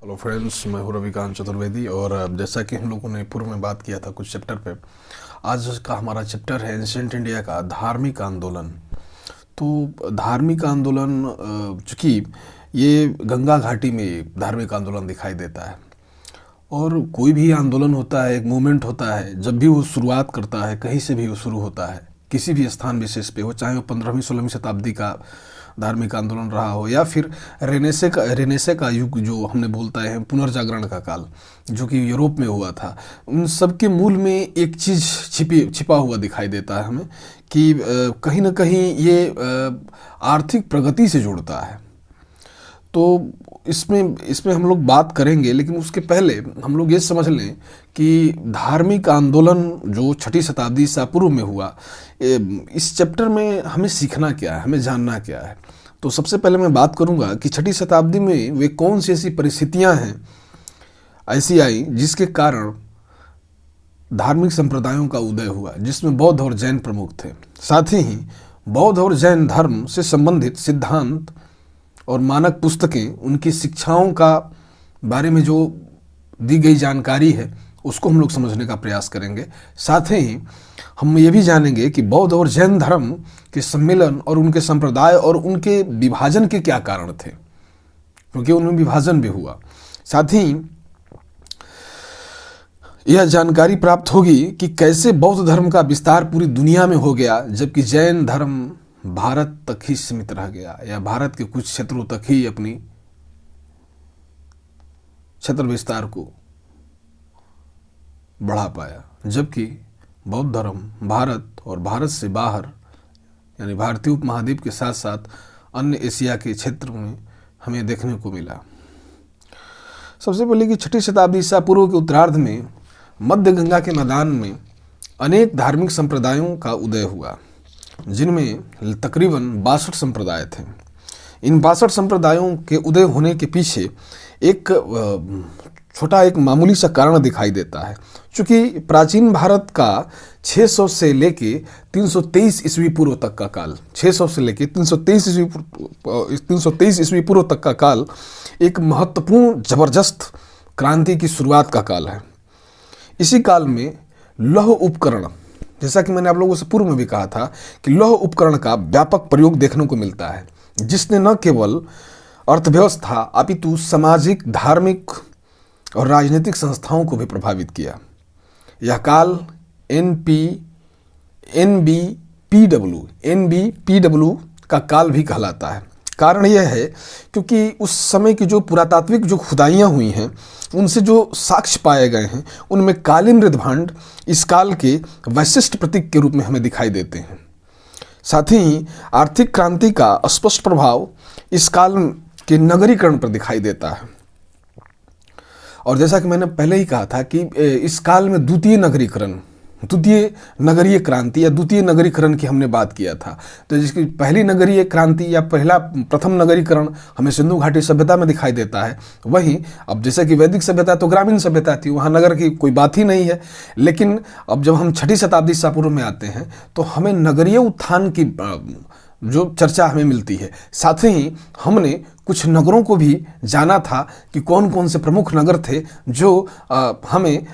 Hello friends, मैं हूं रविकांत चतुर्वेदी। और जैसा कि हम लोगों ने पूर्व में बात किया था कुछ चैप्टर पे, आज का हमारा चैप्टर है एंशिएंट इंडिया का धार्मिक आंदोलन। तो धार्मिक आंदोलन, चूँकि ये गंगा घाटी में धार्मिक आंदोलन दिखाई देता है, और कोई भी आंदोलन होता है, एक मूवमेंट होता है, जब भी वो शुरुआत करता है कहीं से भी वो शुरू होता है, किसी भी स्थान विशेष पे हो, चाहे वो 15वीं-16वीं शताब्दी का धार्मिक आंदोलन रहा हो या फिर रेनेसे का युग जो हमने बोलता है, पुनर्जागरण का काल जो कि यूरोप में हुआ था, उन सब के मूल में एक चीज़ छिपा हुआ दिखाई देता है हमें कि कहीं ना कहीं ये आर्थिक प्रगति से जुड़ता है। तो इसमें हम लोग बात करेंगे, लेकिन उसके पहले हम लोग ये समझ लें कि धार्मिक आंदोलन जो 6ठी शताब्दी ईसा पूर्व में हुआ, इस चैप्टर में हमें सीखना क्या है, हमें जानना क्या है। तो सबसे पहले मैं बात करूंगा कि 6ठी शताब्दी में वे कौन सी ऐसी परिस्थितियां हैं ऐसी आई जिसके कारण धार्मिक संप्रदायों का उदय हुआ, जिसमें बौद्ध और जैन प्रमुख थे। साथ ही बौद्ध और जैन धर्म से संबंधित सिद्धांत और मानक पुस्तकें, उनकी शिक्षाओं का बारे में जो दी गई जानकारी है उसको हम लोग समझने का प्रयास करेंगे। साथ ही हम ये भी जानेंगे कि बौद्ध और जैन धर्म के सम्मेलन और उनके संप्रदाय और उनके विभाजन के क्या कारण थे, क्योंकि उनमें विभाजन भी हुआ। साथ ही यह जानकारी प्राप्त होगी कि कैसे बौद्ध धर्म का विस्तार पूरी दुनिया में हो गया, जबकि जैन धर्म भारत तक ही सीमित रह गया, या भारत के कुछ क्षेत्रों तक ही अपनी क्षेत्र विस्तार को बढ़ा पाया, जबकि बौद्ध धर्म भारत और भारत से बाहर यानी भारतीय उपमहाद्वीप के साथ साथ अन्य एशिया के क्षेत्र में हमें देखने को मिला। सबसे पहले कि 6ठी शताब्दी ईसा पूर्व के उत्तरार्ध में मध्य गंगा के मैदान में अनेक धार्मिक संप्रदायों का उदय हुआ, जिनमें तकरीबन 62 संप्रदाय थे। इन 62 संप्रदायों के उदय होने के पीछे एक छोटा एक मामूली सा कारण दिखाई देता है। चूँकि प्राचीन भारत का 600 से लेके 323 ईस्वी पूर्व तक का काल, 600 से लेके 323 ईस्वी पूर्व तक का काल एक महत्वपूर्ण जबरदस्त क्रांति की शुरुआत का काल है। इसी काल में लौह उपकरण, जैसा कि मैंने आप लोगों से पूर्व में भी कहा था कि लौह उपकरण का व्यापक प्रयोग देखने को मिलता है, जिसने न केवल अर्थव्यवस्था अपितु सामाजिक, धार्मिक और राजनीतिक संस्थाओं को भी प्रभावित किया। यह काल एनबीपीडब्ल्यू का काल भी कहलाता है। कारण यह है क्योंकि उस समय की जो पुरातात्विक जो खुदाइयाँ हुई हैं, उनसे जो साक्ष्य पाए गए हैं, उनमें कालीन मृदभांड इस काल के वैशिष्ट प्रतीक के रूप में हमें दिखाई देते हैं। साथ ही आर्थिक क्रांति का स्पष्ट प्रभाव इस काल के नगरीकरण पर दिखाई देता है। और जैसा कि मैंने पहले ही कहा था कि इस काल में द्वितीय नगरीय क्रांति या द्वितीय नगरीकरण की हमने बात किया था। तो जिसकी पहली नगरीय क्रांति या प्रथम नगरीकरण हमें सिंधु घाटी सभ्यता में दिखाई देता है। वहीं अब जैसे कि वैदिक सभ्यता तो ग्रामीण सभ्यता थी, वहाँ नगर की कोई बात ही नहीं है। लेकिन अब जब हम 6ठी शताब्दी ईसा पूर्व में आते हैं तो हमें नगरीय उत्थान की जो चर्चा हमें मिलती है। साथ ही हमने कुछ नगरों को भी जाना था कि कौन कौन से प्रमुख नगर थे जो हमें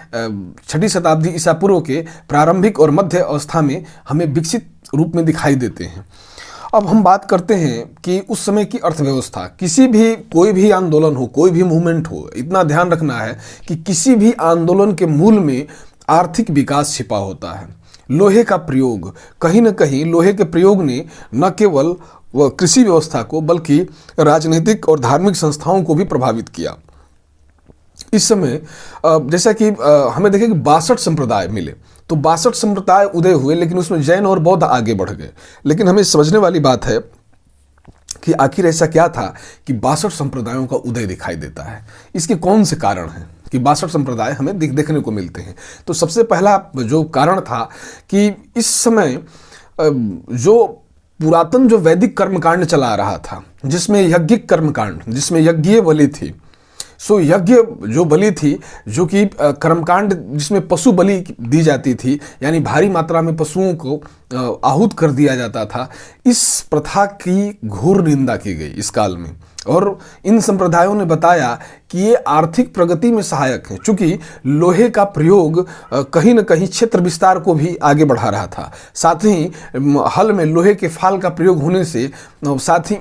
6ठी शताब्दी ईसा पूर्व के प्रारंभिक और मध्य अवस्था में हमें विकसित रूप में दिखाई देते हैं। अब हम बात करते हैं कि उस समय की अर्थव्यवस्था, कोई भी आंदोलन हो, कोई भी मूवमेंट हो, इतना ध्यान रखना है कि किसी भी आंदोलन के मूल में आर्थिक विकास छिपा होता है। लोहे का प्रयोग, कहीं न कहीं लोहे के प्रयोग ने न केवल वह कृषि व्यवस्था को बल्कि राजनीतिक और धार्मिक संस्थाओं को भी प्रभावित किया। इस समय जैसा कि हमें देखें कि 62 संप्रदाय मिले, तो 62 संप्रदाय उदय हुए, लेकिन उसमें जैन और बौद्ध आगे बढ़ गए। लेकिन हमें समझने वाली बात है कि आखिर ऐसा क्या था कि 62 संप्रदायों का उदय दिखाई देता है। इसके कौन से कारण हैं कि 62 संप्रदाय हमें देखने को मिलते हैं। तो सबसे पहला जो कारण था कि इस समय जो पुरातन जो वैदिक कर्मकांड चला आ रहा था, जिसमें यज्ञिक कर्मकांड, जिसमें यज्ञीय बलि थी, सो यज्ञ जो बलि थी, जो कि कर्मकांड जिसमें पशु बलि दी जाती थी, यानी भारी मात्रा में पशुओं को आहूत कर दिया जाता था, इस प्रथा की घोर निंदा की गई इस काल में। और इन संप्रदायों ने बताया कि ये आर्थिक प्रगति में सहायक है, चूंकि लोहे का प्रयोग कहीं न कहीं क्षेत्र विस्तार को भी आगे बढ़ा रहा था। साथ ही हल में लोहे के फाल का प्रयोग होने से साथ ही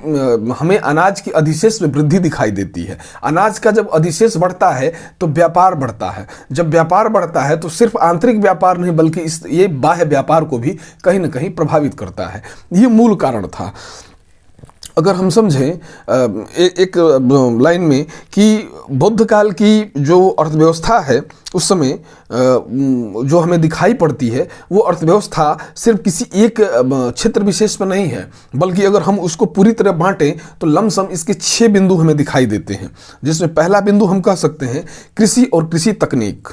हमें अनाज की अधिशेष में वृद्धि दिखाई देती है। अनाज का जब अधिशेष बढ़ता है तो व्यापार बढ़ता है। जब व्यापार बढ़ता है तो सिर्फ आंतरिक व्यापार नहीं बल्कि ये बाह्य व्यापार को भी कहीं न कहीं प्रभावित करता है। ये मूल कारण था। अगर हम समझें एक लाइन में कि बौद्ध काल की जो अर्थव्यवस्था है उस समय जो हमें दिखाई पड़ती है वो अर्थव्यवस्था सिर्फ किसी एक क्षेत्र विशेष में नहीं है, बल्कि अगर हम उसको पूरी तरह बांटें तो लमसम इसके 6 बिंदु हमें दिखाई देते हैं, जिसमें पहला बिंदु हम कह सकते हैं कृषि और कृषि तकनीक,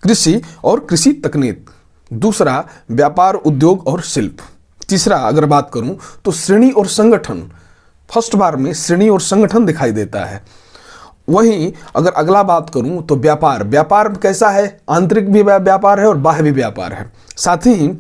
कृषि और कृषि तकनीक। दूसरा व्यापार उद्योग और शिल्प। तीसरा अगर बात करूं तो श्रेणी और संगठन, फर्स्ट बार में श्रेणी और संगठन दिखाई देता है। वहीं अगर अगला बात करूं तो व्यापार, व्यापार कैसा है, आंतरिक भी व्यापार है और बाह्य भी व्यापार है। साथ ही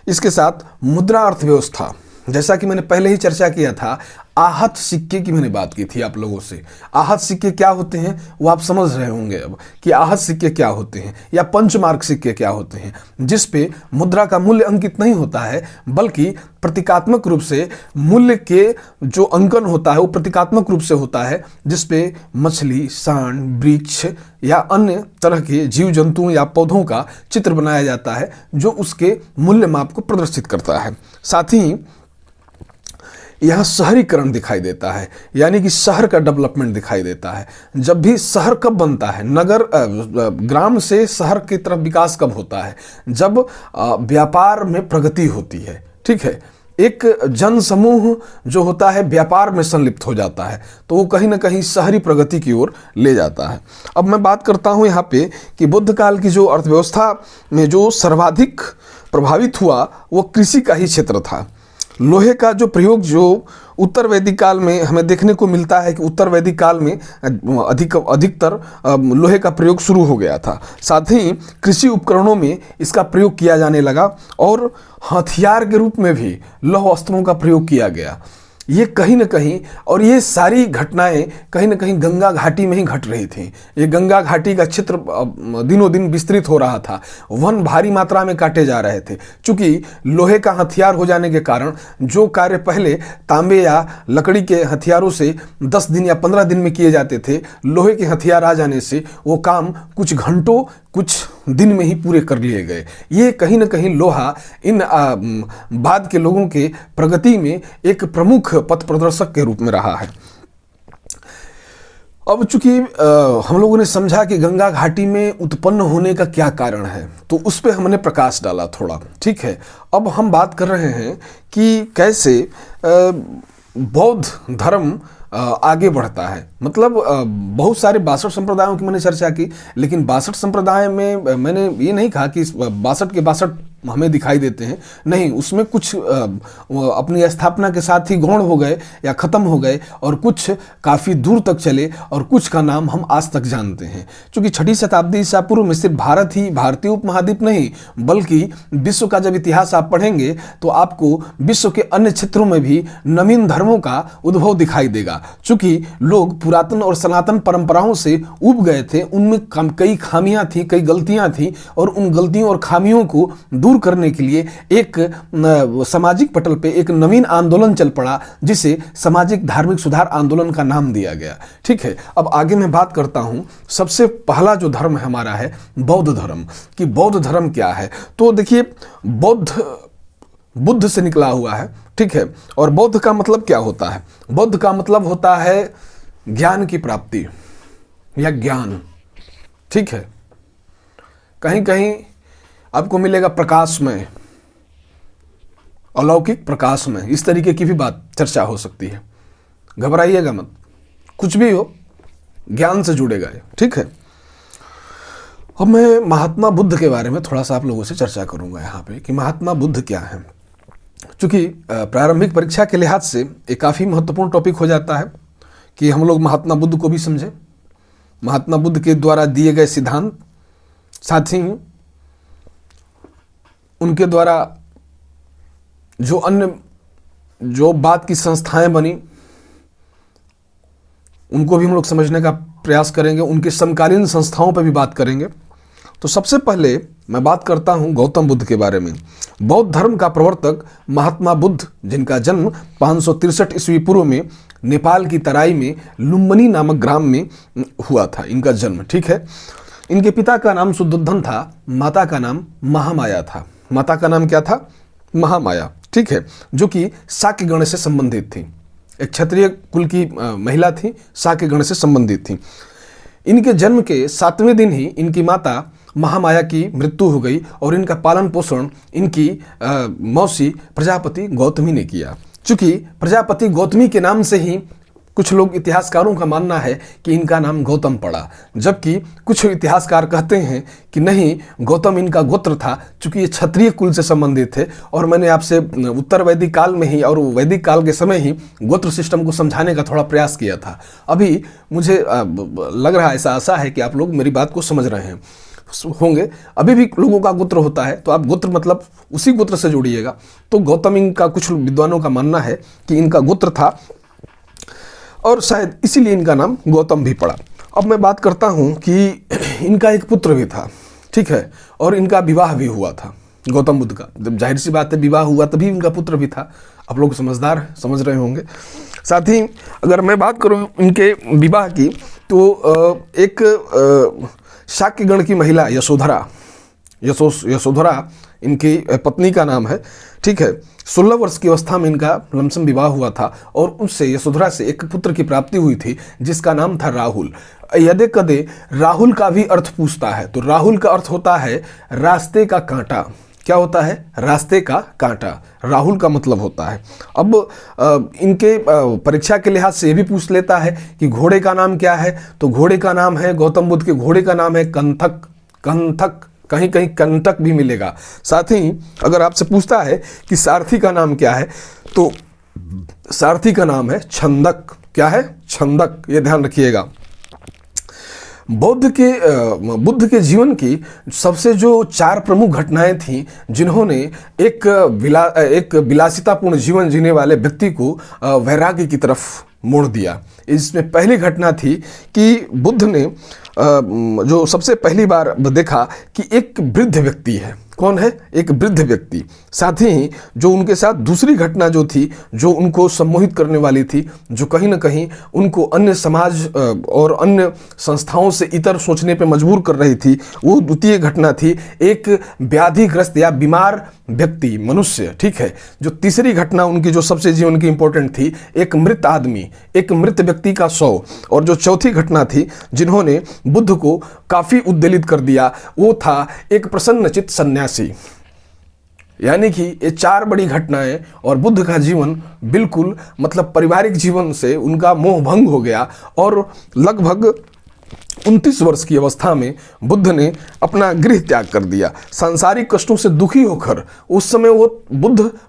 इसके साथ मुद्रा अर्थव्यवस्था, जैसा कि मैंने पहले ही चर्चा किया था, आहत सिक्के की मैंने बात की थी आप लोगों से। आहत सिक्के क्या होते हैं वो आप समझ रहे होंगे अब कि आहत सिक्के क्या होते हैं या पंचमार्क सिक्के क्या होते हैं, जिस पे मुद्रा का मूल्य अंकित नहीं होता है बल्कि प्रतीकात्मक रूप से मूल्य के जो अंकन होता है वो प्रतीकात्मक रूप से होता है, जिस पे मछली, सांड, वृक्ष या अन्य तरह के जीव जंतुओं या पौधों का चित्र बनाया जाता है जो उसके मूल्य माप को प्रदर्शित करता है। साथ ही यहाँ शहरीकरण दिखाई देता है, यानी कि शहर का डेवलपमेंट दिखाई देता है। जब भी शहर कब बनता है, नगर ग्राम से शहर की तरफ विकास कब होता है, जब व्यापार में प्रगति होती है। ठीक है, एक जन समूह जो होता है व्यापार में संलिप्त हो जाता है तो वो कहीं ना कहीं शहरी प्रगति की ओर ले जाता है। अब मैं बात करता हूँ यहाँ पे कि बुद्ध काल की जो अर्थव्यवस्था में जो सर्वाधिक प्रभावित हुआ वो कृषि का ही क्षेत्र था। लोहे का जो प्रयोग जो उत्तर वैदिक काल में हमें देखने को मिलता है कि उत्तर वैदिक काल में अधिकतर लोहे का प्रयोग शुरू हो गया था। साथ ही कृषि उपकरणों में इसका प्रयोग किया जाने लगा और हथियार के रूप में भी लौह अस्त्रों का प्रयोग किया गया। ये कहीं न कहीं, और ये सारी घटनाएं कहीं न कहीं गंगा घाटी में ही घट रही थी। ये गंगा घाटी का क्षेत्र दिनों दिन विस्तृत हो रहा था, वन भारी मात्रा में काटे जा रहे थे। चूंकि लोहे का हथियार हो जाने के कारण जो कार्य पहले तांबे या लकड़ी के हथियारों से 10 दिन या 15 दिन में किए जाते थे, लोहे के हथियार आ जाने से वो काम कुछ घंटों कुछ दिन में ही पूरे कर लिए गए। ये कहीं न कहीं लोहा इन बाद के लोगों के प्रगति में एक प्रमुख पथ प्रदर्शक के रूप में रहा है। अब चूंकि हम लोगों ने समझा कि गंगा घाटी में उत्पन्न होने का क्या कारण है तो उस पर हमने प्रकाश डाला थोड़ा। ठीक है, अब हम बात कर रहे हैं कि कैसे बौद्ध धर्म आगे बढ़ता है। मतलब बहुत सारे 62 संप्रदायों की मैंने चर्चा की, लेकिन 62 संप्रदाय में मैंने ये नहीं कहा कि 62 के 62 हमें दिखाई देते हैं, नहीं, उसमें कुछ अपनी स्थापना के साथ ही गौण हो गए या ख़त्म हो गए और कुछ काफ़ी दूर तक चले और कुछ का नाम हम आज तक जानते हैं। क्योंकि 6वीं शताब्दी ईसा पूर्व में सिर्फ भारत ही, भारतीय उपमहाद्वीप नहीं बल्कि विश्व का जब इतिहास आप पढ़ेंगे तो आपको विश्व के अन्य क्षेत्रों में भी नवीन धर्मों का उद्भव दिखाई देगा। चूँकि लोग पुरातन और सनातन परंपराओं से उब गए थे, उनमें कई खामियाँ थी, कई गलतियाँ थी और उन गलतियों और खामियों को दूर करने के लिए एक सामाजिक पटल पे एक नवीन आंदोलन चल पड़ा जिसे सामाजिक धार्मिक सुधार आंदोलन का नाम दिया गया। ठीक है, अब आगे मैं बात करता हूं। सबसे पहला जो धर्म हमारा है बौद्ध धर्म, कि बौद्ध धर्म क्या है। तो देखिए, बुद्ध से निकला हुआ है। ठीक है, और बौद्ध का मतलब क्या होता है? बौद्ध का मतलब होता है ज्ञान की प्राप्ति या ज्ञान। ठीक है, कहीं कहीं आपको मिलेगा प्रकाशमय, अलौकिक प्रकाशमय, इस तरीके की भी बात चर्चा हो सकती है। घबराइएगा मत, कुछ भी हो ज्ञान से जुड़ेगा ये। ठीक है, अब मैं महात्मा बुद्ध के बारे में थोड़ा सा आप लोगों से चर्चा करूंगा यहाँ पे कि महात्मा बुद्ध क्या है। चूंकि प्रारंभिक परीक्षा के लिहाज से एक काफ़ी महत्वपूर्ण टॉपिक हो जाता है कि हम लोग महात्मा बुद्ध को भी समझें, महात्मा बुद्ध के द्वारा दिए गए सिद्धांत, साथ ही उनके द्वारा जो अन्य जो बात की संस्थाएं बनी, उनको भी हम लोग समझने का प्रयास करेंगे, उनके समकालीन संस्थाओं पर भी बात करेंगे। तो सबसे पहले मैं बात करता हूं गौतम बुद्ध के बारे में। बौद्ध धर्म का प्रवर्तक महात्मा बुद्ध, जिनका जन्म 563 ईस्वी पूर्व में नेपाल की तराई में लुम्बिनी नामक ग्राम में हुआ था, इनका जन्म, ठीक है। इनके पिता का नाम शुद्धोधन था, माता का नाम महामाया था। माता का नाम क्या था? महामाया, ठीक है, जो कि शाक्य गण से संबंधित थी, एक क्षत्रिय कुल की महिला थी, शाक्य गण से संबंधित थी। इनके जन्म के 7वें दिन ही इनकी माता महामाया की मृत्यु हो गई और इनका पालन पोषण इनकी मौसी प्रजापति गौतमी ने किया। चूंकि प्रजापति गौतमी के नाम से ही कुछ लोग इतिहासकारों का मानना है कि इनका नाम गौतम पड़ा, जबकि कुछ इतिहासकार कहते हैं कि नहीं, गौतम इनका गोत्र था, चूंकि ये क्षत्रिय कुल से संबंधित थे। और मैंने आपसे उत्तर वैदिक काल में ही और वैदिक काल के समय ही गोत्र सिस्टम को समझाने का थोड़ा प्रयास किया था। अभी मुझे लग रहा है, ऐसा आशा है कि आप लोग मेरी बात को समझ रहे हैं होंगे। अभी भी लोगों का गोत्र होता है, तो आप गोत्र मतलब उसी गोत्र से जोड़िएगा। तो गौतम इनका कुछ विद्वानों का मानना है कि इनका गोत्र था और शायद इसीलिए इनका नाम गौतम भी पड़ा। अब मैं बात करता हूं कि इनका एक पुत्र भी था, ठीक है, और इनका विवाह भी हुआ था गौतम बुद्ध का। जब जाहिर सी बात है विवाह हुआ तभी इनका पुत्र भी था। आप लोग समझदार समझ रहे होंगे। साथ ही अगर मैं बात करूं इनके विवाह की, तो एक शाक्य गण की महिला यशोधरा इनकी पत्नी का नाम है, ठीक है। 16 वर्ष की अवस्था में इनका लमसम विवाह हुआ था और उससे यशोधरा से एक पुत्र की प्राप्ति हुई थी जिसका नाम था राहुल। यदि कदे राहुल का भी अर्थ पूछता है तो राहुल का अर्थ होता है रास्ते का कांटा। क्या होता है? रास्ते का कांटा, राहुल का मतलब होता है। अब इनके परीक्षा के लिहाज से ये भी पूछ लेता है कि घोड़े का नाम क्या है, तो घोड़े का नाम है, गौतम बुद्ध के घोड़े का नाम है कंथक। कहीं कहीं कंटक भी मिलेगा। साथ ही अगर आपसे पूछता है कि सारथी का नाम क्या है, तो सारथी का नाम है छंदक। क्या है? छंदक, ये ध्यान रखिएगा। बुद्ध के जीवन की सबसे जो 4 प्रमुख घटनाएं थीं, जिन्होंने एक विलासितापूर्ण जीवन जीने वाले व्यक्ति को वैराग्य की तरफ मोड़ दिया। इसमें पहली घटना थी कि बुद्ध ने जो सबसे पहली बार देखा कि एक वृद्ध व्यक्ति है। कौन है? एक वृद्ध व्यक्ति। साथ ही जो उनके साथ दूसरी घटना जो थी, जो उनको सम्मोहित करने वाली थी, जो कहीं ना कहीं उनको अन्य समाज और अन्य संस्थाओं से इतर सोचने पे मजबूर कर रही थी, वो द्वितीय घटना थी एक व्याधिग्रस्त या बीमार व्यक्ति, मनुष्य, ठीक है। जो तीसरी घटना उनकी जो सबसे जीवन की इंपॉर्टेंट थी, एक मृत आदमी, एक मृत व्यक्ति का शव। और जो चौथी घटना थी जिन्होंने बुद्ध को काफी उद्वेलित कर दिया, वो था एक प्रसन्नचित्त सन्यासी। यानी कि ये 4 बड़ी घटनाएं और बुद्ध का जीवन बिल्कुल मतलब पारिवारिक जीवन से उनका मोह भंग हो गया और लगभग 29 वर्ष की अवस्था में बुद्ध ने अपना गृह त्याग कर दिया। सांसारिक कष्टों से दुखी होकर, उस समय वो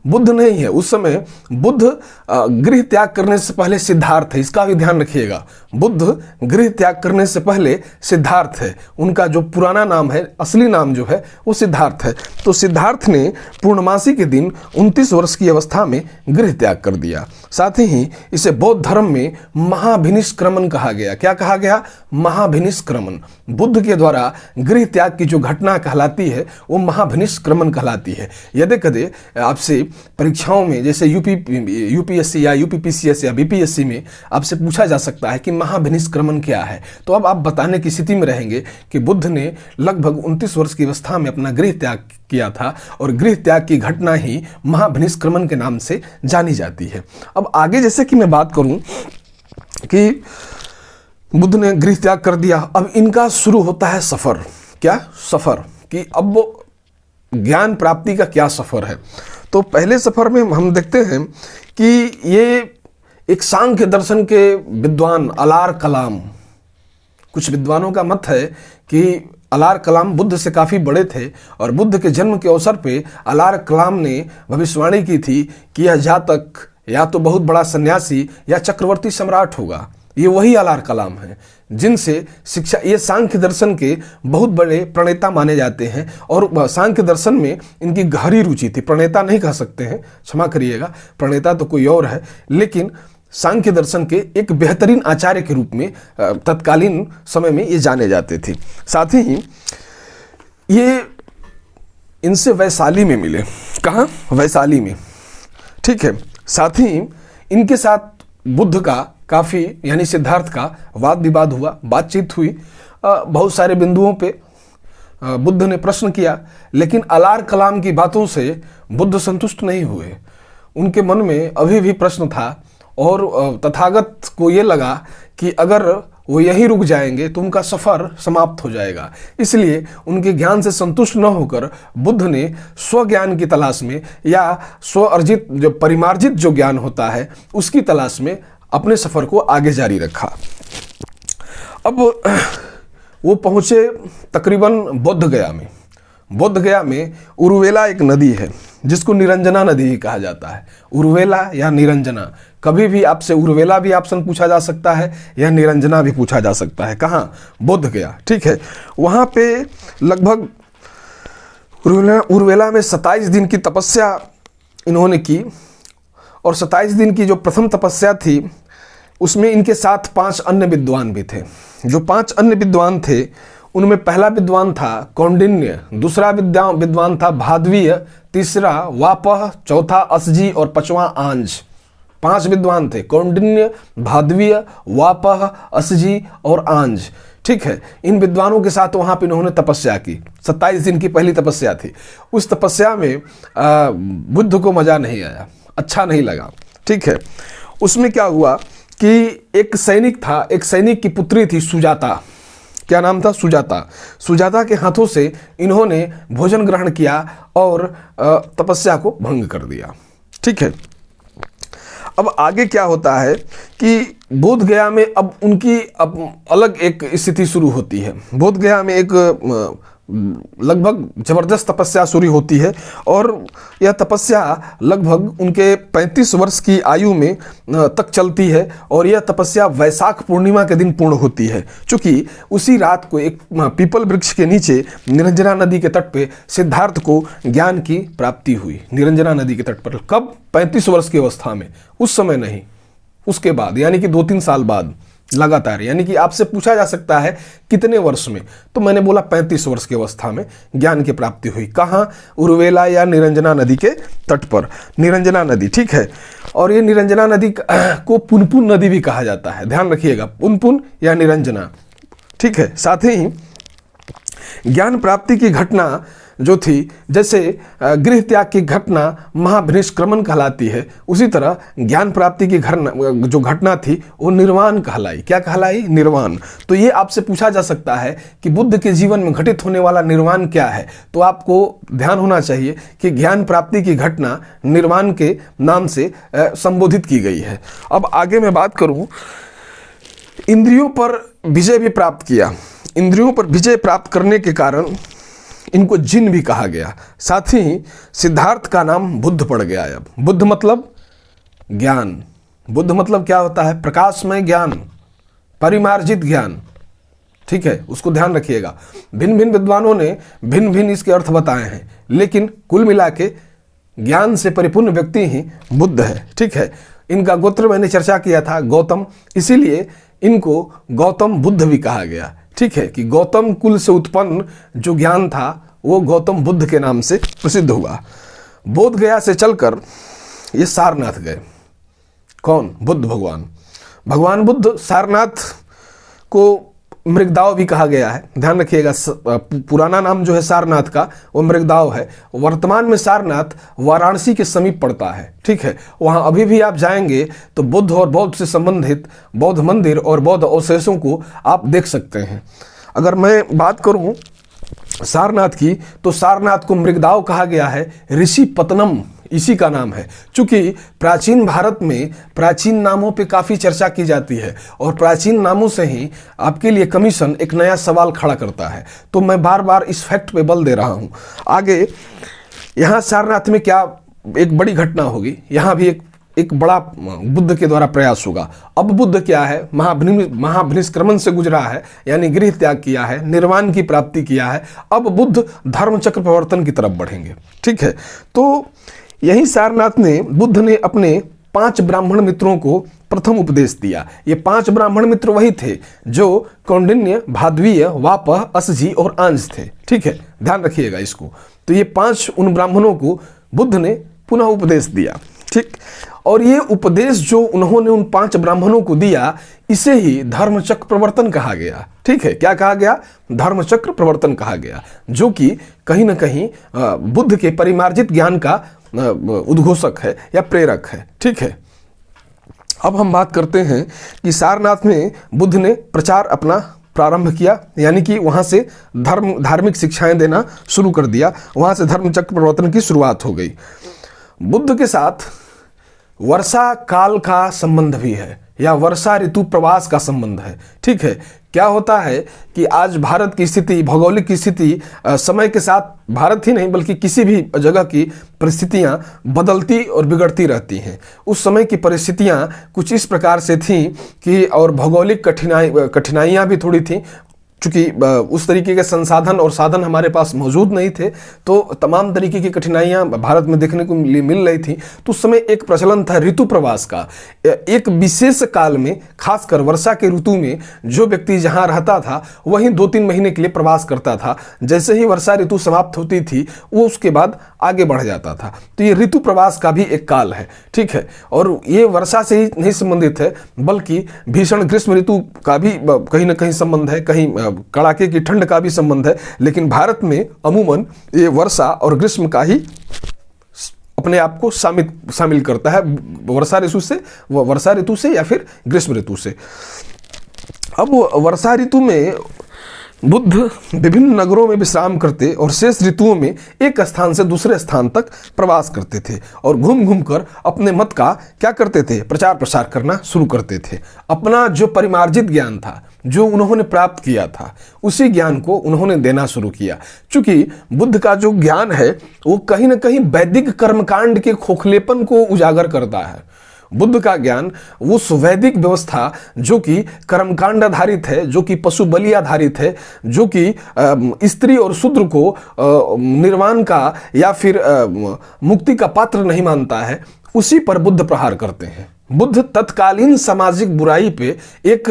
बुद्ध नहीं है, उस समय बुद्ध गृह त्याग करने से पहले सिद्धार्थ है। इसका भी ध्यान रखिएगा। बुद्ध गृह त्याग करने से पहले सिद्धार्थ है। उनका जो पुराना नाम है, असली नाम जो है वो सिद्धार्थ है। तो सिद्धार्थ ने पूर्णमासी के दिन 29 वर्ष की अवस्था में गृह त्याग कर दिया। साथ ही इसे बौद्ध धर्म में महाभिनिष्क्रमण कहा गया। क्या कहा गया? महाभिनिष्क्रमण। बुद्ध के द्वारा गृह त्याग की जो घटना कहलाती है वो महाभिनिष्क्रमण कहलाती है। यदि कदे आपसे परीक्षाओं में जैसे यूपीएससी या यूपीपीसीएस या बीपीएससी में आपसे पूछा जा सकता है कि महाभिनिष्क्रमण क्या है, तो अब आप बताने की स्थिति में रहेंगे कि बुद्ध ने लगभग 29 वर्ष की अवस्था में अपना गृह त्याग किया था और गृह त्याग की घटना ही महाभिनिष्क्रमण के नाम से जानी जाती है। अब आगे जैसे कि मैं बात करूं कि बुद्ध ने गृह त्याग कर दिया, अब इनका शुरू होता है सफर। क्या सफर? कि अब ज्ञान प्राप्ति का क्या सफर है। तो पहले सफर में हम देखते हैं कि ये एक सांख्य दर्शन के विद्वान अलार कलाम, कुछ विद्वानों का मत है कि अलार कलाम बुद्ध से काफ़ी बड़े थे और बुद्ध के जन्म के अवसर पे अलार कलाम ने भविष्यवाणी की थी कि यह जातक या तो बहुत बड़ा सन्यासी या चक्रवर्ती सम्राट होगा। ये वही अलार कलाम है जिनसे शिक्षा, ये सांख्य दर्शन के बहुत बड़े प्रणेता माने जाते हैं और सांख्य दर्शन में इनकी गहरी रुचि थी। प्रणेता नहीं कह सकते हैं, क्षमा करिएगा, प्रणेता तो कोई और है, लेकिन सांख्य दर्शन के एक बेहतरीन आचार्य के रूप में तत्कालीन समय में ये जाने जाते थे। साथ ही ये इनसे वैशाली में मिले। कहाँ? वैशाली में। ठीक है। साथ ही इनके साथ बुद्ध का काफ़ी यानी सिद्धार्थ का वाद विवाद हुआ, बातचीत हुई। बहुत सारे बिंदुओं पे बुद्ध ने प्रश्न किया, लेकिन अलार कलाम की बातों से बुद्ध संतुष्ट नहीं हुए। उनके मन में अभी भी प्रश्न था और तथागत को ये लगा कि अगर वो यहीं रुक जाएंगे तो उनका सफ़र समाप्त हो जाएगा। इसलिए उनके ज्ञान से संतुष्ट न होकर बुद्ध ने स्वज्ञान की तलाश में या स्व अर्जित जो परिमार्जित जो ज्ञान होता है उसकी तलाश में अपने सफ़र को आगे जारी रखा। अब वो पहुँचे तकरीबन बोधगया में। बोधगया में उरुवेला एक नदी है जिसको निरंजना नदी ही कहा जाता है। उरुवेला या निरंजना, कभी भी आपसे उरुवेला भी ऑप्शन पूछा जा सकता है या निरंजना भी पूछा जा सकता है। कहाँ? बोधगया। ठीक है। वहाँ पे लगभग उरुवेला में 27 दिन की तपस्या इन्होंने की और 27 दिन की जो प्रथम तपस्या थी उसमें इनके साथ 5 अन्य विद्वान भी थे। जो 5 अन्य विद्वान थे उनमें पहला विद्वान था कौंडिन्य, दूसरा विद्वान था भादवीय, तीसरा वापह, चौथा असजी और 5वां आंज। 5 विद्वान थे, कौंडिन्य, भादवीय, वापह, असजी और आंज। ठीक है। इन विद्वानों के साथ वहाँ पे इन्होंने तपस्या की। 27 दिन की पहली तपस्या थी। उस तपस्या में बुद्ध को मज़ा नहीं आया, अच्छा नहीं लगा। ठीक है। उसमें क्या हुआ कि एक सैनिक था, एक सैनिक की पुत्री थी सुजाता। क्या नाम था? सुजाता। सुजाता के हाथों से इन्होंने भोजन ग्रहण किया और तपस्या को भंग कर दिया। ठीक है। अब आगे क्या होता है कि बोधगया में अब उनकी अलग एक स्थिति शुरू होती है। बोधगया में एक लगभग जबरदस्त तपस्या शुरू होती है और यह तपस्या लगभग उनके 35 वर्ष की आयु में तक चलती है और यह तपस्या वैशाख पूर्णिमा के दिन पूर्ण होती है। चूँकि उसी रात को एक पीपल वृक्ष के नीचे निरंजना नदी के तट पे सिद्धार्थ को ज्ञान की प्राप्ति हुई। निरंजना नदी के तट पर। कब? 35 वर्ष की अवस्था में। उस समय नहीं, उसके बाद, यानी कि 2-3 साल बाद लगातार। यानी कि आपसे पूछा जा सकता है कितने वर्ष में, तो मैंने बोला 35 वर्ष की अवस्था में ज्ञान की प्राप्ति हुई। कहाँ? उरुवेला या निरंजना नदी के तट पर। निरंजना नदी। ठीक है। और ये निरंजना नदी को पुनपुन नदी भी कहा जाता है, ध्यान रखिएगा, पुनपुन या निरंजना। ठीक है। साथ ही ज्ञान प्राप्ति की घटना जो थी, जैसे गृह त्याग की घटना महाभिनिष्क्रमण कहलाती है, उसी तरह ज्ञान प्राप्ति की जो घटना थी वो निर्वाण कहलाई। क्या कहलाई? निर्वाण। तो ये आपसे पूछा जा सकता है कि बुद्ध के जीवन में घटित होने वाला निर्वाण क्या है, तो आपको ध्यान होना चाहिए कि ज्ञान प्राप्ति की घटना निर्वाण के नाम से संबोधित की गई है। अब आगे मैं बात करूं, इंद्रियों पर विजय भी प्राप्त किया। इंद्रियों पर विजय प्राप्त करने के कारण इनको जिन भी कहा गया। साथ ही सिद्धार्थ का नाम बुद्ध पड़ गया। अब बुद्ध मतलब ज्ञान। बुद्ध मतलब क्या होता है? प्रकाशमय ज्ञान, परिमार्जित ज्ञान। ठीक है, उसको ध्यान रखिएगा। भिन्न भिन्न विद्वानों ने भिन्न भिन्न इसके अर्थ बताए हैं, लेकिन कुल मिला के ज्ञान से परिपूर्ण व्यक्ति ही बुद्ध है। ठीक है। इनका गोत्र मैंने चर्चा किया था, गौतम, इसीलिए इनको गौतम बुद्ध भी कहा गया। ठीक है, कि गौतम कुल से उत्पन्न जो ज्ञान था वो गौतम बुद्ध के नाम से प्रसिद्ध हुआ। बोधगया से चलकर ये सारनाथ गए। कौन? बुद्ध भगवान। भगवान बुद्ध, सारनाथ को मृगदाव भी कहा गया है, ध्यान रखिएगा। पुराना नाम जो है सारनाथ का वो मृगदाव है। वर्तमान में सारनाथ वाराणसी के समीप पड़ता है। ठीक है। वहाँ अभी भी आप जाएंगे तो बुद्ध और बौद्ध से संबंधित बौद्ध मंदिर और बौद्ध अवशेषों को आप देख सकते हैं। अगर मैं बात करूँ सारनाथ की, तो सारनाथ को मृगदाव कहा गया है। ऋषि पतनम इसी का नाम है। चूंकि प्राचीन भारत में प्राचीन नामों पे काफ़ी चर्चा की जाती है और प्राचीन नामों से ही आपके लिए कमीशन एक नया सवाल खड़ा करता है, तो मैं बार बार इस फैक्ट पे बल दे रहा हूँ। आगे यहाँ सारनाथ में क्या एक बड़ी घटना होगी, यहाँ भी एक बड़ा बुद्ध के द्वारा प्रयास होगा। अब बुद्ध क्या है? महाभिनिष्क्रमण से गुजरा है, यानी गृह त्याग किया है, निर्वाण की प्राप्ति किया है। अब बुद्ध धर्म चक्र प्रवर्तन की तरफ बढ़ेंगे। ठीक है। तो यही सारनाथ ने बुद्ध ने अपने 5 ब्राह्मण मित्रों को प्रथम उपदेश दिया। ये 5 ब्राह्मण मित्र वही थे जो कौंडिन्य, भादवीय, वापह, असजी और आंज थे। ठीक है, ध्यान रखिएगा इसको। तो ये 5 उन ब्राह्मणों को बुद्ध ने पुनः उपदेश दिया। ठीक, और ये उपदेश जो उन्होंने उन 5 ब्राह्मणों को दिया, इसे ही धर्मचक्र प्रवर्तन कहा गया। ठीक है, क्या कहा गया? धर्मचक्र प्रवर्तन कहा गया, जो कि कहीं ना कहीं बुद्ध के परिमार्जित ज्ञान का उद्घोषक है या प्रेरक है। ठीक है, अब हम बात करते हैं कि सारनाथ में बुद्ध ने प्रचार अपना प्रारंभ किया, यानी कि वहाँ से धार्मिक शिक्षाएं देना शुरू कर दिया। वहाँ से धर्मचक्र प्रवर्तन की शुरुआत हो गई। बुद्ध के साथ वर्षा काल का संबंध भी है, या वर्षा ऋतु प्रवास का संबंध है। ठीक है, क्या होता है कि आज भारत की स्थिति, भौगोलिक की स्थिति समय के साथ, भारत ही नहीं बल्कि किसी भी जगह की परिस्थितियां बदलती और बिगड़ती रहती हैं। उस समय की परिस्थितियां कुछ इस प्रकार से थीं कि, और भौगोलिक कठिनाइयां भी थोड़ी थीं, चूँकि उस तरीके के संसाधन और साधन हमारे पास मौजूद नहीं थे, तो तमाम तरीके की कठिनाइयाँ भारत में देखने को मिल रही थी। तो उस समय एक प्रचलन था ऋतु प्रवास का। एक विशेष काल में, खासकर वर्षा के ऋतु में, जो व्यक्ति जहाँ रहता था वहीं 2-3 महीने के लिए प्रवास करता था। जैसे ही वर्षा ऋतु समाप्त होती थी, वो उसके बाद आगे बढ़ जाता था। तो ये ऋतु प्रवास का भी एक काल है। ठीक है, और ये वर्षा से ही नहीं संबंधित है, बल्कि भीषण ग्रीष्म ऋतु का भी कहीं ना कहीं संबंध है, कहीं कड़ाके की ठंड का भी संबंध है। लेकिन भारत में अमूमन ये वर्षा और ग्रीष्म का ही अपने आप को शामिल करता है, वर्षा ऋतु से या फिर ग्रीष्म ऋतु से। अब वर्षा ऋतु में बुद्ध विभिन्न नगरों में विश्राम करते और शेष ऋतुओं में एक स्थान से दूसरे स्थान तक प्रवास करते थे और घूम घूम कर अपने मत का क्या करते थे? प्रचार प्रसार करना शुरू करते थे। अपना जो परिमार्जित ज्ञान था, जो उन्होंने प्राप्त किया था, उसी ज्ञान को उन्होंने देना शुरू किया। चूंकि बुद्ध का जो ज्ञान है वो कहीं ना कहीं वैदिक कर्मकांड के खोखलेपन को उजागर करता है। बुद्ध का ज्ञान उस वैदिक व्यवस्था जो कि कर्मकांड आधारित है, जो कि पशु बलि आधारित है, जो कि स्त्री और शूद्र को निर्वाण का या फिर मुक्ति का पात्र नहीं मानता है, उसी पर बुद्ध प्रहार करते हैं। बुद्ध तत्कालीन सामाजिक बुराई पे एक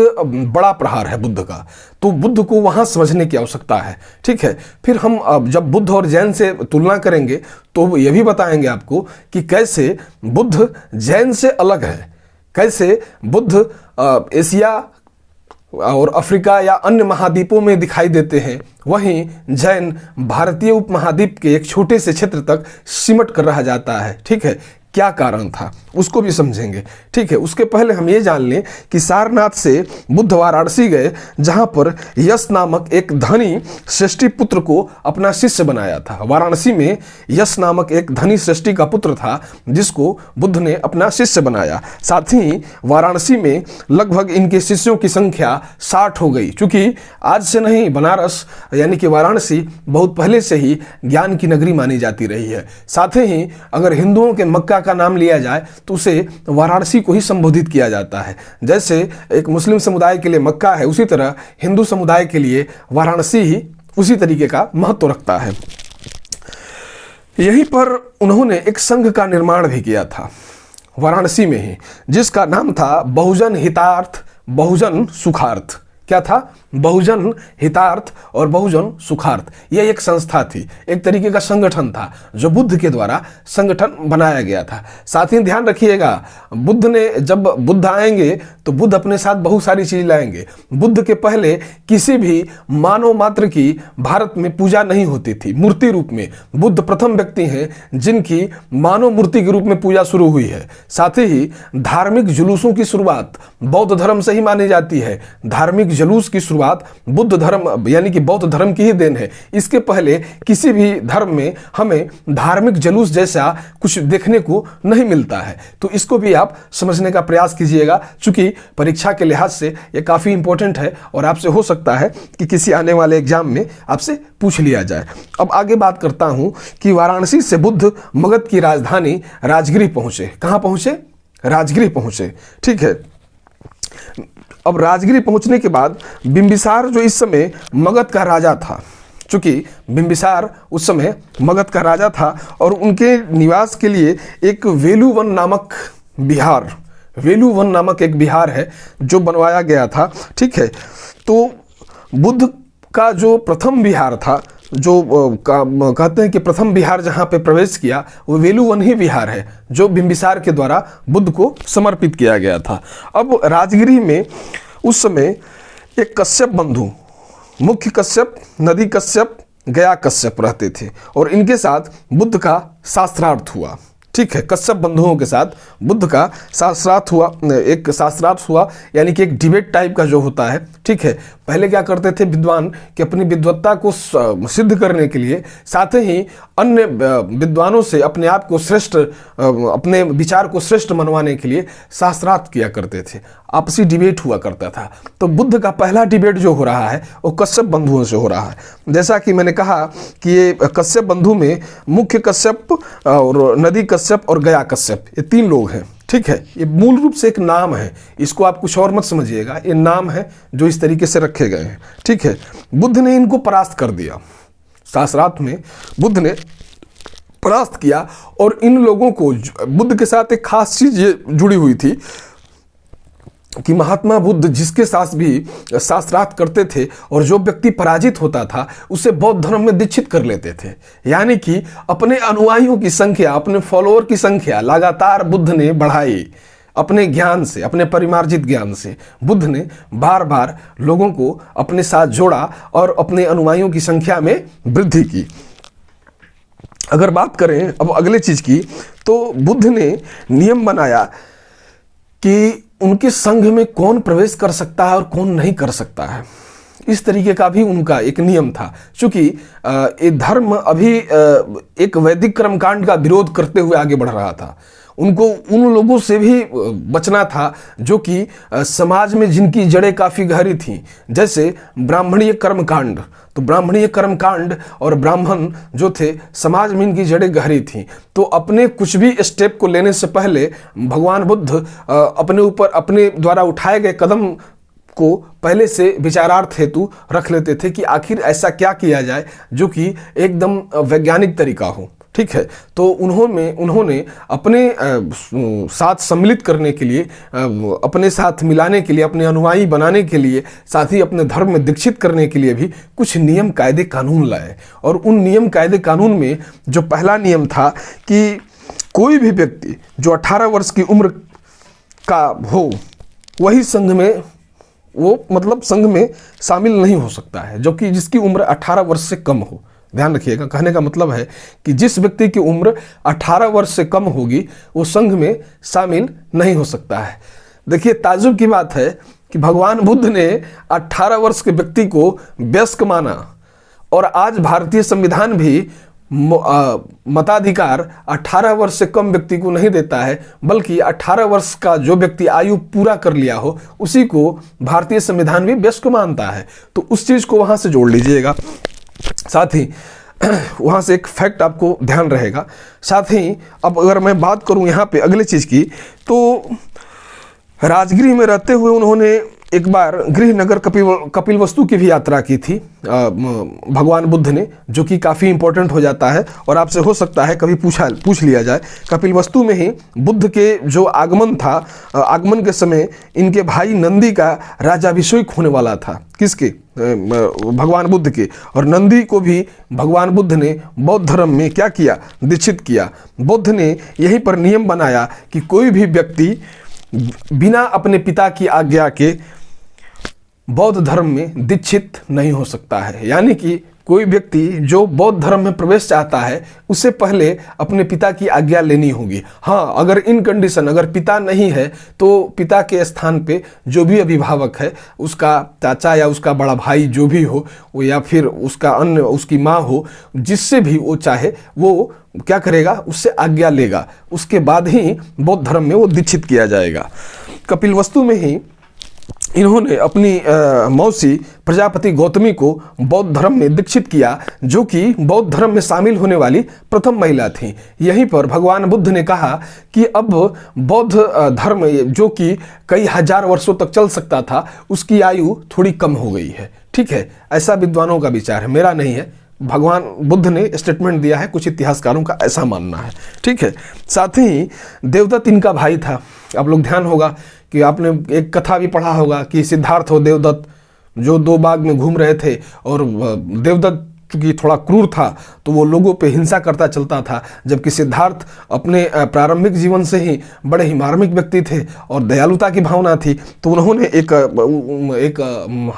बड़ा प्रहार है बुद्ध का, तो बुद्ध को वहाँ समझने की आवश्यकता है। ठीक है, फिर हम जब बुद्ध और जैन से तुलना करेंगे तो ये भी बताएंगे आपको कि कैसे बुद्ध जैन से अलग है, कैसे बुद्ध एशिया और अफ्रीका या अन्य महाद्वीपों में दिखाई देते हैं, वहीं जैन भारतीय उपमहाद्वीप के एक छोटे से क्षेत्र तक सिमट कर रह जाता है। ठीक है, क्या कारण था उसको भी समझेंगे। ठीक है, उसके पहले हम ये जान लें कि सारनाथ से बुद्ध वाराणसी गए, जहाँ पर यश नामक एक धनी श्रेष्ठी पुत्र को अपना शिष्य बनाया था। वाराणसी में यश नामक एक धनी श्रेष्ठी का पुत्र था जिसको बुद्ध ने अपना शिष्य बनाया। साथ ही वाराणसी में लगभग इनके शिष्यों की संख्या 60 हो गई। चूँकि आज से नहीं, बनारस यानी कि वाराणसी बहुत पहले से ही ज्ञान की नगरी मानी जाती रही है। साथ ही अगर हिंदुओं के मक्का का नाम लिया जाए तो उसे वाराणसी को ही संबोधित किया जाता है। जैसे एक मुस्लिम समुदाय के लिए मक्का है, उसी तरह हिंदू समुदाय के लिए वाराणसी ही उसी तरीके का महत्व रखता है। यहीं पर उन्होंने एक संघ का निर्माण भी किया था वाराणसी में ही, जिसका नाम था बहुजन हितार्थ बहुजन सुखार्थ। क्या था? बहुजन हितार्थ और बहुजन सुखार्थ। यह एक संस्था थी, एक तरीके का संगठन था जो बुद्ध के द्वारा संगठन बनाया गया था। साथ ही ध्यान रखिएगा, बुद्ध ने, जब बुद्ध आएंगे तो बुद्ध अपने साथ बहुत सारी चीज लाएंगे। बुद्ध के पहले किसी भी मानव मात्र की भारत में पूजा नहीं होती थी मूर्ति रूप में। बुद्ध प्रथम व्यक्ति हैं जिनकी मानव मूर्ति के रूप में पूजा शुरू हुई है। साथ ही धार्मिक जुलूसों की शुरुआत बौद्ध धर्म से ही मानी जाती है। धार्मिक जुलूस की शुरुआत बुद्ध धर्म यानी कि बौद्ध धर्म की ही देन है। इसके पहले किसी भी धर्म में हमें धार्मिक जुलूस जैसा कुछ देखने को नहीं मिलता है। तो इसको भी आप समझने का प्रयास कीजिएगा, चूंकि परीक्षा के लिहाज से ये काफी इंपॉर्टेंट है और आपसे हो सकता है कि किसी आने वाले एग्जाम में आपसे पूछ लिया जाए। अब आगे बात करता हूं कि वाराणसी से बुद्ध मगध की राजधानी राजगृह पहुंचे। कहां पहुंचे? राजगृह पहुंचे। ठीक है, अब राजगृह पहुंचने के बाद बिंबिसार जो इस समय मगध का राजा था, चूंकि बिंबिसार उस समय मगध का राजा था और उनके निवास के लिए एक वेलुवन नामक बिहार, वेलुवन नामक एक बिहार है जो बनवाया गया था। ठीक है, तो बुद्ध का जो प्रथम बिहार था, जो कहते हैं कि प्रथम बिहार जहाँ पे प्रवेश किया वो वेलुवन ही बिहार है, जो बिंबिसार के द्वारा बुद्ध को समर्पित किया गया था। अब राजगिरी में उस समय एक कश्यप बंधु, मुख्य कश्यप, नदी कश्यप, गया कश्यप रहते थे और इनके साथ बुद्ध का शास्त्रार्थ हुआ। ठीक है, कश्यप बंधुओं के साथ बुद्ध का शास्त्रार्थ हुआ, एक शास्त्रार्थ हुआ, यानी कि एक डिबेट टाइप का जो होता है। ठीक है, पहले क्या करते थे विद्वान कि अपनी विद्वत्ता को सिद्ध करने के लिए साथ ही अन्य विद्वानों से अपने आप को श्रेष्ठ, अपने विचार को श्रेष्ठ मनवाने के लिए शास्त्रार्थ किया करते थे, आपसी डिबेट हुआ करता था। तो बुद्ध का पहला डिबेट जो हो रहा है वो कश्यप बंधुओं से हो रहा है। जैसा कि मैंने कहा कि ये कश्यप बंधु में मुख्य कश्यप और नदी कश्यप और गया कश्यप, ये 3 लोग हैं। ठीक है, ये मूल रूप से एक नाम है, इसको आप कुछ और मत समझिएगा, ये नाम है जो इस तरीके से रखे गए हैं। ठीक है, बुद्ध ने इनको परास्त कर दिया, शास्त्रार्थ में बुद्ध ने परास्त किया और इन लोगों को, बुद्ध के साथ एक खास चीज ये जुड़ी हुई थी कि महात्मा बुद्ध जिसके साथ भी शास्त्रार्थ करते थे और जो व्यक्ति पराजित होता था उसे बौद्ध धर्म में दीक्षित कर लेते थे। यानी कि अपने अनुयायियों की संख्या, अपने फॉलोअर की संख्या लगातार बुद्ध ने बढ़ाई। अपने ज्ञान से, अपने परिमार्जित ज्ञान से बुद्ध ने बार बार लोगों को अपने साथ जोड़ा और अपने अनुयायियों की संख्या में वृद्धि की। अगर बात करें अब अगले चीज की, तो बुद्ध ने नियम बनाया कि उनके संघ में कौन प्रवेश कर सकता है और कौन नहीं कर सकता है। इस तरीके का भी उनका एक नियम था। चूंकि ये धर्म अभी एक वैदिक कर्मकांड का विरोध करते हुए आगे बढ़ रहा था, उनको उन लोगों से भी बचना था जो कि समाज में जिनकी जड़ें काफ़ी गहरी थीं, जैसे ब्राह्मणीय कर्मकांड। तो ब्राह्मणीय कर्मकांड और ब्राह्मण जो थे, समाज में इनकी जड़ें गहरी थीं। तो अपने कुछ भी स्टेप को लेने से पहले भगवान बुद्ध अपने ऊपर, अपने द्वारा उठाए गए कदम को पहले से विचारार्थ हेतु रख लेते थे कि आखिर ऐसा क्या किया जाए जो कि एकदम वैज्ञानिक तरीका हो। ठीक है, तो उन्होंने अपने साथ सम्मिलित करने के लिए, अपने साथ मिलाने के लिए, अपने अनुयायी बनाने के लिए, साथ ही अपने धर्म में दीक्षित करने के लिए भी कुछ नियम कायदे कानून लाए। और उन नियम कायदे कानून में जो पहला नियम था कि कोई भी व्यक्ति जो 18 वर्ष की उम्र का हो वही संघ में, वो मतलब संघ में शामिल नहीं हो सकता है, जो कि जिसकी उम्र 18 वर्ष से कम हो। ध्यान रखिएगा, कहने का मतलब है कि जिस व्यक्ति की उम्र 18 वर्ष से कम होगी वो संघ में शामिल नहीं हो सकता है। देखिए, ताज्जुब की बात है कि भगवान बुद्ध ने 18 वर्ष के व्यक्ति को वयस्क माना और आज भारतीय संविधान भी मताधिकार 18 वर्ष से कम व्यक्ति को नहीं देता है, बल्कि 18 वर्ष का जो व्यक्ति आयु पूरा कर लिया हो उसी को भारतीय संविधान भी वयस्क मानता है। तो उस चीज़ को वहाँ से जोड़ लीजिएगा। साथ ही वहाँ से एक फैक्ट आपको ध्यान रहेगा। साथ ही अब अगर मैं बात करूँ यहाँ पे अगले चीज़ की, तो राजगिरी में रहते हुए उन्होंने एक बार गृहनगर कपिलवस्तु की भी यात्रा की थी भगवान बुद्ध ने, जो कि काफ़ी इंपॉर्टेंट हो जाता है और आपसे हो सकता है कभी पूछ लिया जाए। कपिलवस्तु में ही बुद्ध के जो आगमन था, आगमन के समय इनके भाई नंदी का राज्याभिषेक होने वाला था। किसके? भगवान बुद्ध के। और नंदी को भी भगवान बुद्ध ने बौद्ध धर्म में क्या किया? दीक्षित किया। बुद्ध ने यहीं पर नियम बनाया कि कोई भी व्यक्ति बिना अपने पिता की आज्ञा के बौद्ध धर्म में दीक्षित नहीं हो सकता है। यानी कि कोई व्यक्ति जो बौद्ध धर्म में प्रवेश चाहता है उसे पहले अपने पिता की आज्ञा लेनी होगी। हाँ, अगर इन कंडीशन, अगर पिता नहीं है तो पिता के स्थान पे जो भी अभिभावक है, उसका चाचा या उसका बड़ा भाई जो भी हो, वो या फिर उसका अन्य उसकी माँ हो, जिससे भी वो चाहे वो क्या करेगा? उससे आज्ञा लेगा। उसके बाद ही बौद्ध धर्म में वो दीक्षित किया जाएगा। कपिलवस्तु में ही इन्होंने अपनी मौसी प्रजापति गौतमी को बौद्ध धर्म में दीक्षित किया, जो कि बौद्ध धर्म में शामिल होने वाली प्रथम महिला थी। यहीं पर भगवान बुद्ध ने कहा कि अब बौद्ध धर्म जो कि कई हजार वर्षों तक चल सकता था, उसकी आयु थोड़ी कम हो गई है। ठीक है, ऐसा विद्वानों का विचार है, मेरा नहीं है, भगवान बुद्ध ने स्टेटमेंट दिया है, कुछ इतिहासकारों का ऐसा मानना है। ठीक है, साथ ही देवदत्त इनका भाई था। आप लोग ध्यान होगा कि आपने एक कथा भी पढ़ा होगा कि सिद्धार्थ और देवदत्त जो दो बाग में घूम रहे थे, और देवदत्त चूंकि थोड़ा क्रूर था तो वो लोगों पे हिंसा करता चलता था, जबकि सिद्धार्थ अपने प्रारंभिक जीवन से ही बड़े ही मार्मिक व्यक्ति थे और दयालुता की भावना थी। तो उन्होंने एक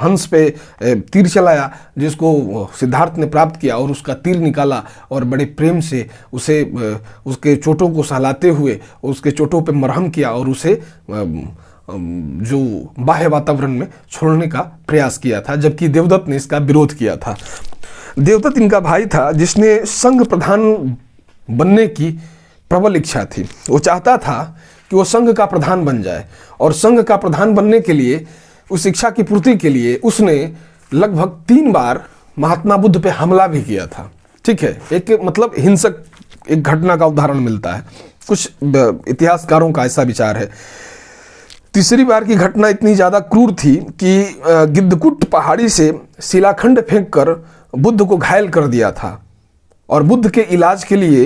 हंस पे तीर चलाया जिसको सिद्धार्थ ने प्राप्त किया और उसका तीर निकाला और बड़े प्रेम से उसे उसके चोटों को सहलाते हुए उसके चोटों पे मरहम किया और उसे जो बाह्य वातावरण में छोड़ने का प्रयास किया था, जबकि देवदत्त ने इसका विरोध किया था। देवदत्त इनका भाई था जिसने संघ प्रधान बनने की प्रबल इच्छा थी। वो चाहता था कि वो संघ का प्रधान बन जाए, और संघ का प्रधान बनने के लिए, उस इच्छा की पूर्ति के लिए उसने लगभग 3 बार महात्मा बुद्ध पे हमला भी किया था। ठीक है, एक मतलब हिंसक एक घटना का उदाहरण मिलता है, कुछ इतिहासकारों का ऐसा विचार है। तीसरी बार की घटना इतनी ज़्यादा क्रूर थी कि गिद्धकुट पहाड़ी से शिलाखंड फेंककर बुद्ध को घायल कर दिया था, और बुद्ध के इलाज के लिए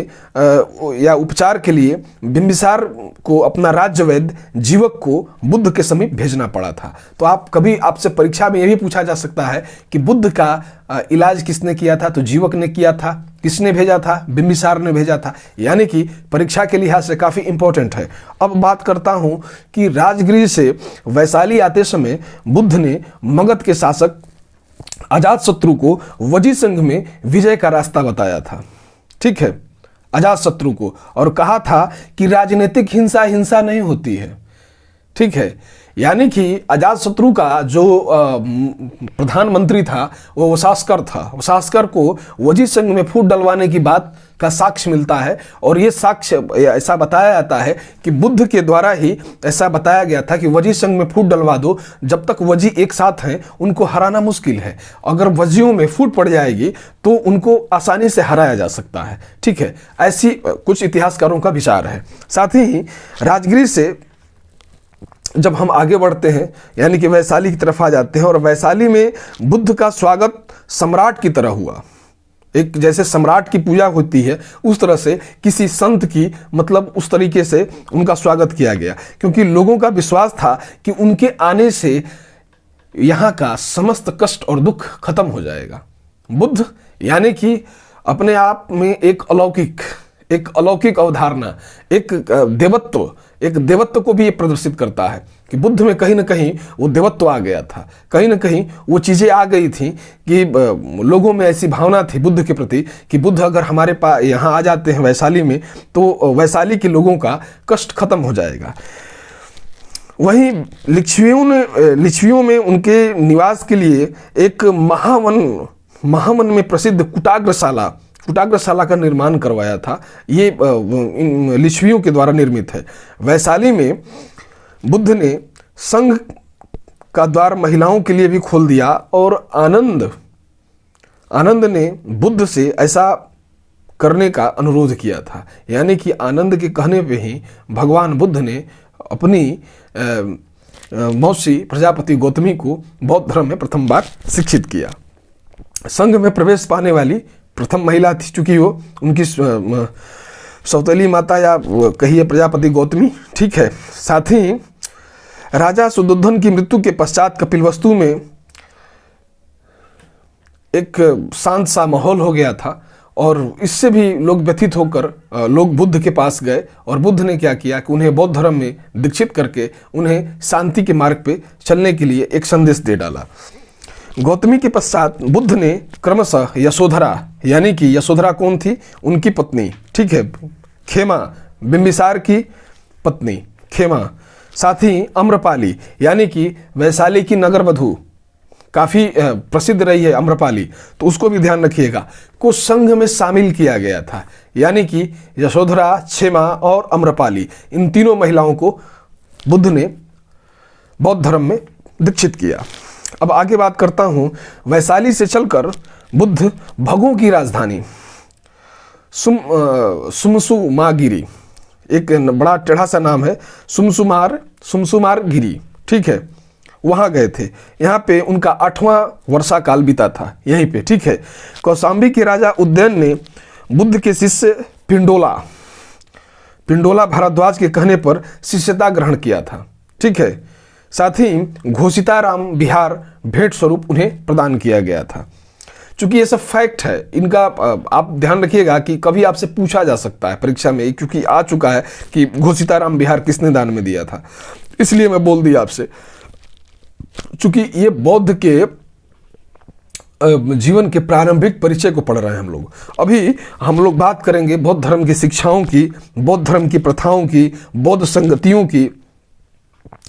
या उपचार के लिए बिंबिसार को, अपना राज्य वैद्य जीवक को बुद्ध के समीप भेजना पड़ा था। तो आपसे परीक्षा में यह भी पूछा जा सकता है कि बुद्ध का इलाज किसने किया था? तो जीवक ने किया था। किसने भेजा था? बिंबिसार ने भेजा था। यानी कि परीक्षा के लिहाज से काफ़ी इंपॉर्टेंट है। अब बात करता हूँ कि राजगृह से वैशाली आते समय बुद्ध ने मगध के शासक अजातशत्रु को वजी संघ में विजय का रास्ता बताया था। ठीक है, अजातशत्रु को, और कहा था कि राजनीतिक हिंसा हिंसा नहीं होती है। ठीक है, यानी कि अजातशत्रु का जो प्रधानमंत्री था वो वसास्कर था। वसास्कर को वजी संघ में फूट डलवाने की बात का साक्ष्य मिलता है, और ये साक्ष्य ऐसा बताया जाता है कि बुद्ध के द्वारा ही ऐसा बताया गया था कि वजी संघ में फूट डलवा दो, जब तक वजी एक साथ हैं उनको हराना मुश्किल है। अगर वजियों में फूट पड़ जाएगी तो उनको आसानी से हराया जा सकता है। ठीक है, ऐसी कुछ इतिहासकारों का विचार है। साथ ही राजगृह से जब हम आगे बढ़ते हैं, यानी कि वैशाली की तरफ आ जाते हैं, और वैशाली में बुद्ध का स्वागत सम्राट की तरह हुआ। एक जैसे सम्राट की पूजा होती है उस तरह से किसी संत की, मतलब उस तरीके से उनका स्वागत किया गया, क्योंकि लोगों का विश्वास था कि उनके आने से यहाँ का समस्त कष्ट और दुख खत्म हो जाएगा। बुद्ध यानी कि अपने आप में एक अलौकिक अवधारणा, एक देवत्व को भी ये प्रदर्शित करता है कि बुद्ध में कहीं ना कहीं वो देवत्व आ गया था। कहीं ना कहीं वो चीज़ें आ गई थी कि लोगों में ऐसी भावना थी बुद्ध के प्रति कि बुद्ध अगर हमारे पास यहाँ आ जाते हैं वैशाली में, तो वैशाली के लोगों का कष्ट खत्म हो जाएगा। वहीं लिच्छवियों में उनके निवास के लिए एक महावन में प्रसिद्ध कुटाग्रशाला का निर्माण करवाया था। ये लिच्छवियों के द्वारा निर्मित है। वैशाली में बुद्ध ने संघ का द्वार महिलाओं के लिए भी खोल दिया, और आनंद ने बुद्ध से ऐसा करने का अनुरोध किया था। यानी कि आनंद के कहने पे ही भगवान बुद्ध ने अपनी मौसी प्रजापति गौतमी को बौद्ध धर्म में प्रथम बार शिक्षित किया। संघ में प्रवेश पाने वाली प्रथम महिला थी, चूंकि वो उनकी सौतेली माता या कहिए प्रजापति गौतमी। ठीक है, साथ ही राजा सुदोधन की मृत्यु के पश्चात कपिलवस्तु में एक शांत सा माहौल हो गया था, और इससे भी लोग व्यथित होकर लोग बुद्ध के पास गए, और बुद्ध ने क्या किया कि उन्हें बौद्ध धर्म में दीक्षित करके उन्हें शांति के मार्ग पे चलने के लिए एक संदेश दे डाला। गौतमी के पश्चात बुद्ध ने क्रमशः यशोधरा, यानी कि यशोधरा कौन थी? उनकी पत्नी। ठीक है, खेमा, बिंबिसार की पत्नी खेमा, साथ ही अम्रपाली, यानी कि वैशाली की नगर वधू, काफ़ी प्रसिद्ध रही है अम्रपाली, तो उसको भी ध्यान रखिएगा, को संघ में शामिल किया गया था। यानी कि यशोधरा, क्षेमा और अम्रपाली, इन तीनों महिलाओं को बुद्ध ने बौद्ध धर्म में दीक्षित किया। अब आगे बात करता हूँ। वैशाली से चलकर बुद्ध भगों की राजधानी सुमसुमागिरी, एक बड़ा टेढ़ा सा नाम है, सुमसुमार गिरी। ठीक है, वहाँ गए थे। यहाँ पे उनका 8वां वर्षा काल बीता था यहीं पे, ठीक है। कौशाम्बी के राजा उदयन ने बुद्ध के शिष्य पिंडोला भारद्वाज के कहने पर शिष्यता ग्रहण किया था, ठीक है। साथ ही घोषिताराम विहार भेंट स्वरूप उन्हें प्रदान किया गया था। चूंकि ये सब फैक्ट है, इनका आप ध्यान रखिएगा कि कभी आपसे पूछा जा सकता है परीक्षा में, क्योंकि आ चुका है कि घोषिताराम विहार किसने दान में दिया था, इसलिए मैं बोल दिया आपसे। चूंकि ये बौद्ध के जीवन के प्रारंभिक परिचय को पढ़ रहे हैं हम लोग। अभी हम लोग बात करेंगे बौद्ध धर्म की शिक्षाओं की, बौद्ध धर्म की प्रथाओं की, बौद्ध संगतियों की,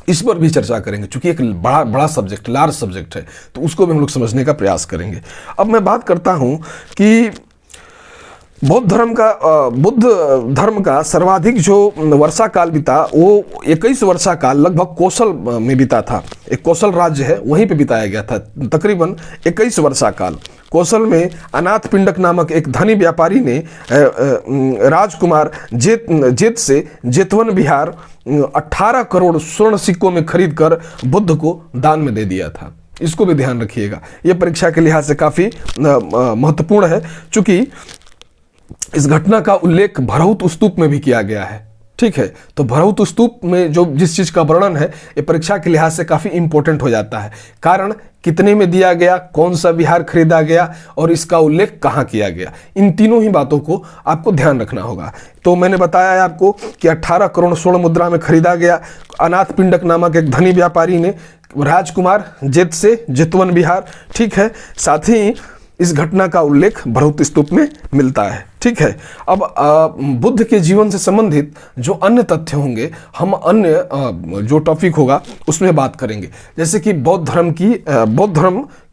इस पर भी चर्चा करेंगे। चूंकि एक बड़ा सब्जेक्ट, लार्ज सब्जेक्ट है, तो उसको भी हम लोग समझने का प्रयास करेंगे। अब मैं बात करता हूं कि बौद्ध धर्म का सर्वाधिक जो वर्षा काल बीता वो 21 वर्षा काल लगभग कौशल में बीता था। एक कौशल राज्य है, वहीं पे बिताया गया था तकरीबन 21 वर्षा काल। कौशल में अनाथ पिंडक नामक एक धनी व्यापारी ने राजकुमार जेत से जेतवन विहार 18 करोड़ स्वर्ण सिक्कों में खरीद कर बुद्ध को दान में दे दिया था। इसको भी ध्यान रखिएगा, यह परीक्षा के लिहाज से काफी महत्वपूर्ण है, चूंकि इस घटना का उल्लेख भरहुत स्तूप में भी किया गया है, ठीक है। तो भरहुत स्तूप में जो जिस चीज का वर्णन है, ये परीक्षा के लिहाज से काफी इंपॉर्टेंट हो जाता है। कारण कितने में दिया गया, कौन सा विहार खरीदा गया और इसका उल्लेख कहाँ किया गया, इन तीनों ही बातों को आपको ध्यान रखना होगा। तो मैंने बताया है आपको कि 18 करोड़ स्वर्ण मुद्रा में खरीदा गया। अनाथ पिंडक नामक एक धनी व्यापारी ने राजकुमार जेत से जेतवन विहार, ठीक है। साथ ही इस घटना का उल्लेख भरहुत स्तूप में मिलता है, ठीक है। अब बुद्ध के जीवन से संबंधित जो अन्य तथ्य होंगे, हम अन्य जो टॉपिक होगा उसमें बात करेंगे, जैसे कि बौद्ध धर्म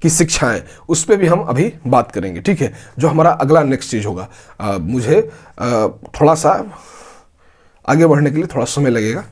की शिक्षाएं, उस पर भी हम अभी बात करेंगे, ठीक है। जो हमारा अगला नेक्स्ट चीज होगा। मुझे थोड़ा सा आगे बढ़ने के लिए थोड़ा समय लगेगा।